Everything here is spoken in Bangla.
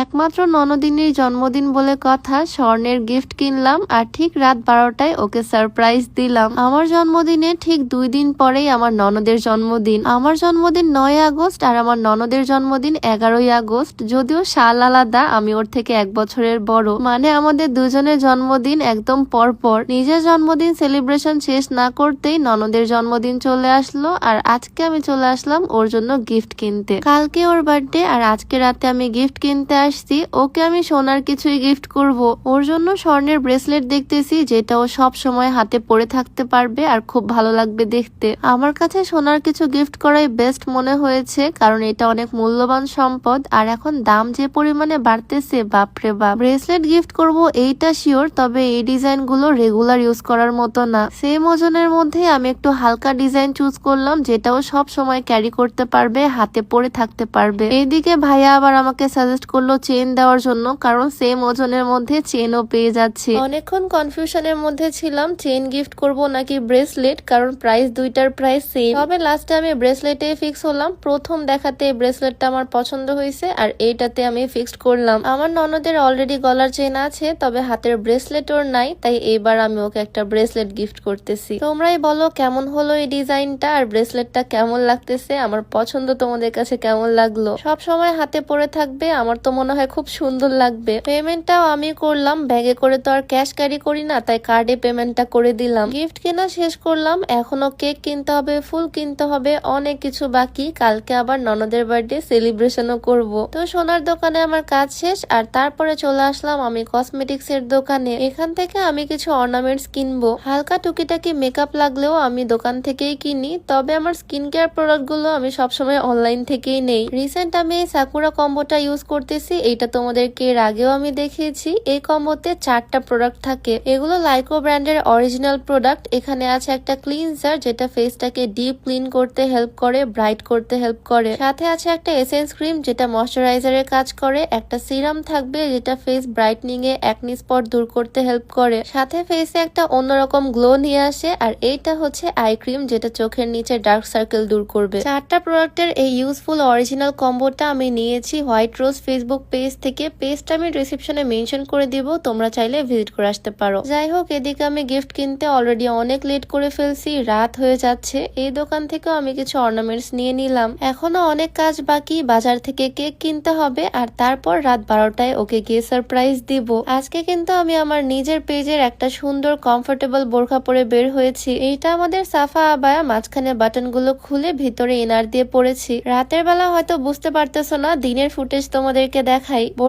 একমাত্র ননদিনীর জন্মদিন বলে কথা, স্বর্ণের গিফট কিনলাম আর ঠিক রাত 12টায় ওকে সারপ্রাইজ দিলাম। আমার জন্মদিনে ঠিক 2 দিন পরেই আমার ননদের জন্মদিন। আমার জন্মদিন 9 আগস্ট আর আমার ননদের জন্মদিন 11ই আগস্ট। যদিও সাল আলাদা, আমি ওর থেকে 1 বছরের বড়, মানে আমাদের দুজনের জন্মদিন একদম পরপর। নিজের জন্মদিন সেলিব্রেশন শেষ না করতেই ননদের জন্মদিন চলে আসলো, আর আজকে আমি চলে আসলাম ওর জন্য গিফট কিনতে। কালকে ওর বার্থডে আর আজকে রাতে আমি গিফট কিনতে আসছি। ওকে আমি সোনার কিছুই গিফট করব। ওর জন্য স্বর্ণের ব্রেসলেট দেখতেছি, যেটা ও সব সময় হাতে পরে থাকতে পারবে আর খুব ভালো লাগবে দেখতে। আমার কাছে সোনার কিছু গিফট করাই বেস্ট মনে হয়েছে, কারণ এটা অনেক মূল্যবান সম্পদ আর এখন দাম যে পরিমাণে বাড়তেছে, বাপরে বাপ। ব্রেসলেট গিফট করব এইটা শিওর, তবে এই ডিজাইন গুলো রেগুলার ইউজ করার মতো না। সেম ওজনের মধ্যে আমি একটু হালকা ডিজাইন চুজ করলাম, যেটাও সব সময় ক্যারি করতে পারবে, হাতে পরে থাকতে পারবে। এইদিকে ভাইয়া আবার আমাকে সাজেস্ট করলো চেন দেওয়ার জন্য, কারণ সেম ওজনের মধ্যে চেনও পেয়ে যাচ্ছে। অনেকক্ষণ কনফিউশনের মধ্যে ছিলাম চেন গিফট করব নাকি ব্রেসলেট, কারণ প্রাইস দুইটার প্রাইস সেম। তবে লাস্টে আমি ব্রেসলেটে ফিক্স হলাম। প্রথম দেখাতে ব্রেসলেটটা আমার পছন্দ হয়েছে আর এইটাতে আমি ফিক্সড করলাম। আমার ননদের অলরেডি গলার চেন আছে, তবে হাতের ব্রেসলেট ওর নাই, তাই এবার আমি ওকে একটা ব্রেসলেট গিফট করতেছি। তোমরাই বলো কেমন হলো এই ডিজাইনটা আর ব্রেসলেটটা কেমন লাগতেছে, আমার পছন্দ তোমাদের কাছে কেমন লাগলো। সব সময় হাতে পরে থাকবে, আমার তো মনে হয় খুব সুন্দর লাগবে। পেমেন্টটাও আমি করলাম, ব্যাগে করে তো আর ক্যাশ ক্যারি করি না, তাই কার্ডে পেমেন্টটা করে দিলাম। গিফট কেনা শেষ করলাম, এখনো কেক কিনতে হবে, ফুল কিনতে হবে, অনেক কিছু বাকি। কালকে আবার ননদের বার্থডে সেলিব্রেশনও করব। তো সোনার দোকানে আমার কাজ শেষ আর তারপরে চলে আসলাম আমি কসমেটিক্স এর দোকানে। এখান থেকে আমি কিছু অর্নামেন্টস কিনবো। হালকা টুকিটাকি মেকআপ লাগলেও আমি দোকান থেকেই কিনি, তবে আমার স্কিন কেয়ার প্রোডাক্ট গুলো আমি সবসময় অনলাইন থেকেই নেই। রিসেন্ট আমি এই সাকুরা কম্বোটা ইউজ করতেছি, এইটা তোমাদেরকে এর আগেও আমি দেখিয়েছি। এই কম্বোতে 4টা প্রোডাক্ট থাকে, এগুলো লাইকো ব্র্যান্ডের অরিজিনাল প্রোডাক্ট। এখানে আছে একটা ক্লিনজার, যেটা ফেসটাকে ডিপ ক্লিন করতে হেল্প করে, ব্রাইট করতে হেল্প করে। সাথে আছে একটা এসেন্স ক্রিম, যেটা ময়শ্চারাইজারের কাজ করে। একটা সিরাম থাকবে, যেটা ফেস ব্রাইটনিং এ একনি স্পট দূর করতে হেল্প করে। সাথে ফেসে একটা অন্যরকম গ্লো নিয়ে আসে। আর এইটা হচ্ছে আই ক্রিম, যেটা চোখের নিচে ডার্ক সার্কেল দূর করবে। 4টা প্রোডাক্টের এই ইউজফুল অরিজিনাল কম্বোটা আমি নিয়েছি হোয়াইট রোজ ফেসবুক পেজ থেকে। পেজটা আমি ডিসক্রিপশনে মেনশন করে দিব, তোমরা চাইলে ভিজিট করে আসতে পারো। যাই হোক, এদিকে আমি গিফট কিনতে অলরেডি অনেক লেট করে ফেলছি, রাত হয়ে যাচ্ছে। এই দোকান থেকেও আমি কিছু অর্নামেন্টস নিয়ে নিলাম। এখনো অনেক কাজ বাকি, বাজার থেকে কেক কিনতে হবে আর তারপর রাত 12টায় ওকে গিয়ে সারপ্রাইজ দিব। আজকে কিন্তু আমি আমার নিজের পেজের একটা সুন্দর কমফোর্টেবল বোরখা পরে বের হয়েছি। এইটা আমাদের সাফা আবায়া, মাঝখানে বাটন গুলো খুলে ভিতরে ইনার দিয়ে পরেছি। রাতের বেলা হয়তো বুঝতে পারতেছো না, দিনের ফুটেজ তোমাদেরকে দেখাই।